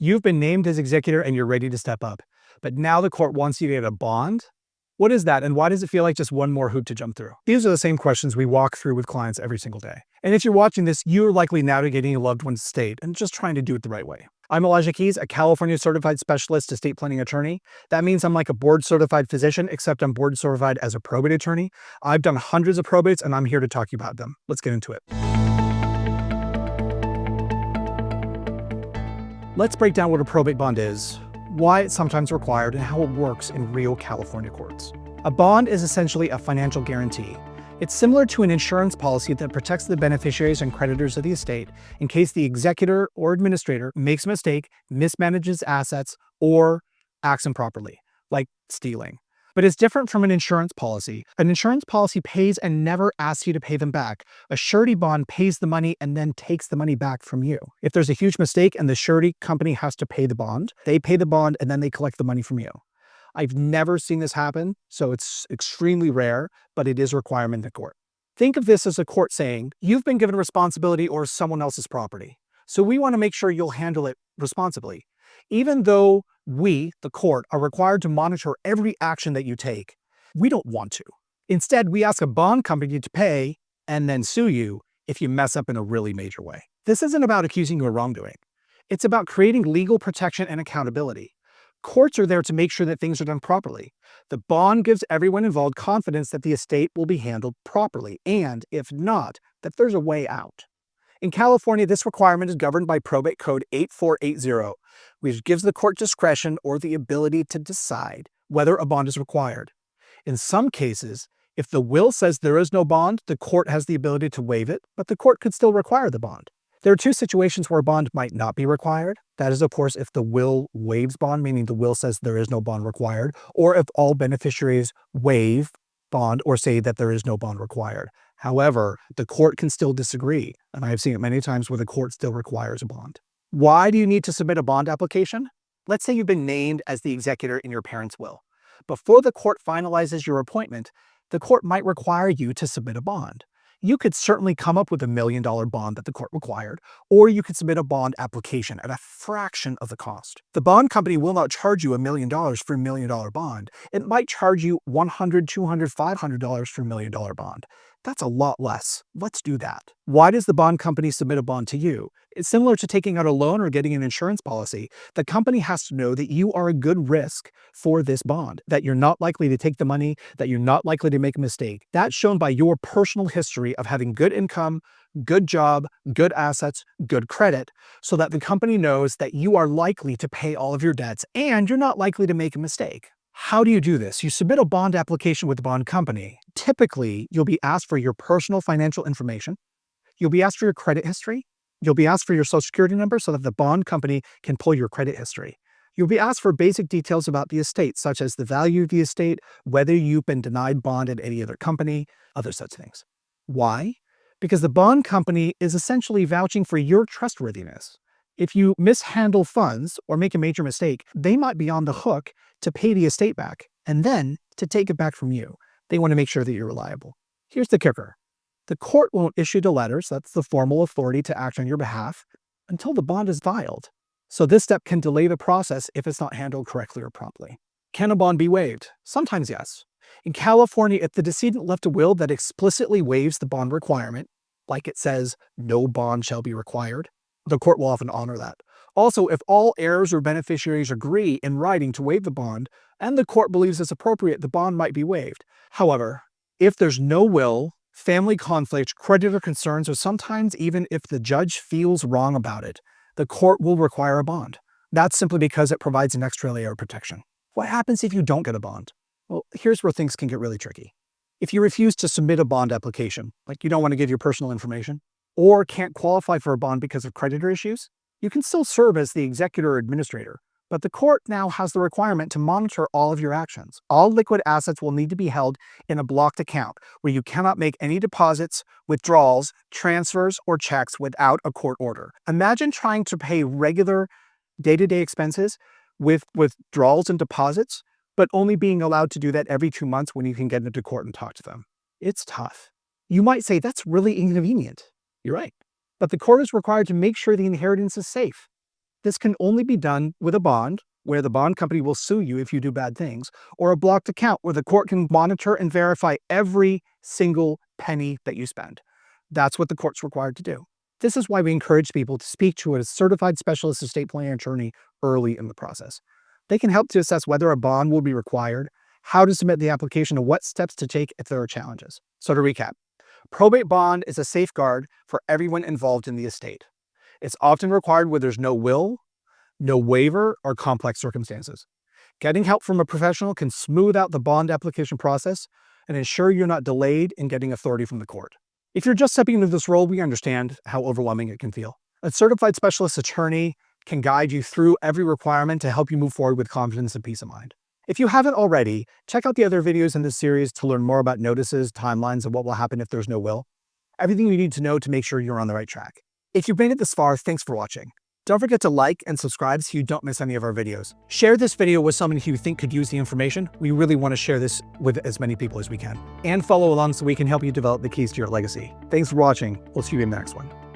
You've been named as executor and you're ready to step up. But now the court wants you to get a bond? What is that, and why does it feel like just one more hoop to jump through? These are the same questions we walk through with clients every single day. And if you're watching this, you're likely navigating a loved one's estate and just trying to do it the right way. I'm Elijah Keys, a California certified specialist estate planning attorney. That means I'm like a board certified physician, except I'm board certified as a probate attorney. I've done hundreds of probates and I'm here to talk to you about them. Let's get into it. Let's break down what a probate bond is, why it's sometimes required, and how it works in real California courts. A bond is essentially a financial guarantee. It's similar to an insurance policy that protects the beneficiaries and creditors of the estate in case the executor or administrator makes a mistake, mismanages assets, or acts improperly, like stealing. But it's different from an insurance policy. An insurance policy pays and never asks you to pay them back. A surety bond pays the money and then takes the money back from you. If there's a huge mistake and the surety company has to pay the bond, they pay the bond and then they collect the money from you. I've never seen this happen, so it's extremely rare, but it is a requirement in the court. Think of this as a court saying, you've been given responsibility or someone else's property, so we want to make sure you'll handle it responsibly. Even though we, the court, are required to monitor every action that you take, we don't want to. Instead, we ask a bond company to pay and then sue you if you mess up in a really major way. This isn't about accusing you of wrongdoing. It's about creating legal protection and accountability. Courts are there to make sure that things are done properly. The bond gives everyone involved confidence that the estate will be handled properly, and if not, that there's a way out. In California, this requirement is governed by Probate Code 8480, which gives the court discretion or the ability to decide whether a bond is required. In some cases, if the will says there is no bond, the court has the ability to waive it, but the court could still require the bond. There are two situations where a bond might not be required. That is, of course, if the will waives bond, meaning the will says there is no bond required, or if all beneficiaries waive bond or say that there is no bond required. However, the court can still disagree, and I have seen it many times where the court still requires a bond. Why do you need to submit a bond application? Let's say you've been named as the executor in your parents' will. Before the court finalizes your appointment, the court might require you to submit a bond. You could certainly come up with $1 million bond that the court required, or you could submit a bond application at a fraction of the cost. The bond company will not charge you $1 million for $1 million bond. It might charge you $100, $200, $500 for $1 million bond. That's a lot less. Let's do that. Why does the bond company submit a bond to you? It's similar to taking out a loan or getting an insurance policy. The company has to know that you are a good risk for this bond, that you're not likely to take the money, that you're not likely to make a mistake. That's shown by your personal history of having good income, good job, good assets, good credit, so that the company knows that you are likely to pay all of your debts and you're not likely to make a mistake. How do you do this? You submit a bond application with the bond company. Typically, you'll be asked for your personal financial information. You'll be asked for your credit history. You'll be asked for your social security number so that the bond company can pull your credit history. You'll be asked for basic details about the estate, such as the value of the estate, whether you've been denied bond at any other company, other such things. Why? Because the bond company is essentially vouching for your trustworthiness. If you mishandle funds or make a major mistake, they might be on the hook to pay the estate back and then to take it back from you. They want to make sure that you're reliable. Here's the kicker. The court won't issue the letters, that's the formal authority to act on your behalf, until the bond is filed. So this step can delay the process if it's not handled correctly or promptly. Can a bond be waived? Sometimes yes. In California, if the decedent left a will that explicitly waives the bond requirement, like it says no bond shall be required, the court will often honor that. Also, if all heirs or beneficiaries agree in writing to waive the bond, and the court believes it's appropriate, the bond might be waived. However, if there's no will, family conflict, creditor concerns, or sometimes even if the judge feels wrong about it, the court will require a bond. That's simply because it provides an extra layer of protection. What happens if you don't get a bond? Well, here's where things can get really tricky. If you refuse to submit a bond application, like you don't want to give your personal information, or can't qualify for a bond because of creditor issues, you can still serve as the executor or administrator, but the court now has the requirement to monitor all of your actions. All liquid assets will need to be held in a blocked account where you cannot make any deposits, withdrawals, transfers, or checks without a court order. Imagine trying to pay regular day-to-day expenses with withdrawals and deposits, but only being allowed to do that every 2 months when you can get into court and talk to them. It's tough. You might say that's really inconvenient. You're right. But the court is required to make sure the inheritance is safe. This can only be done with a bond, where the bond company will sue you if you do bad things, or a blocked account where the court can monitor and verify every single penny that you spend. That's what the court's required to do. This is why we encourage people to speak to a certified specialist estate planning attorney early in the process. They can help to assess whether a bond will be required, how to submit the application, and what steps to take if there are challenges. So to recap, probate bond is a safeguard for everyone involved in the estate. It's often required where there's no will, no waiver, or complex circumstances. Getting help from a professional can smooth out the bond application process and ensure you're not delayed in getting authority from the court. If you're just stepping into this role, we understand how overwhelming it can feel. A certified specialist attorney can guide you through every requirement to help you move forward with confidence and peace of mind. If you haven't already, check out the other videos in this series to learn more about notices, timelines, and what will happen if there's no will. Everything you need to know to make sure you're on the right track. If you've made it this far, thanks for watching. Don't forget to like and subscribe so you don't miss any of our videos. Share this video with someone who you think could use the information. We really want to share this with as many people as we can. And follow along so we can help you develop the keys to your legacy. Thanks for watching. We'll see you in the next one.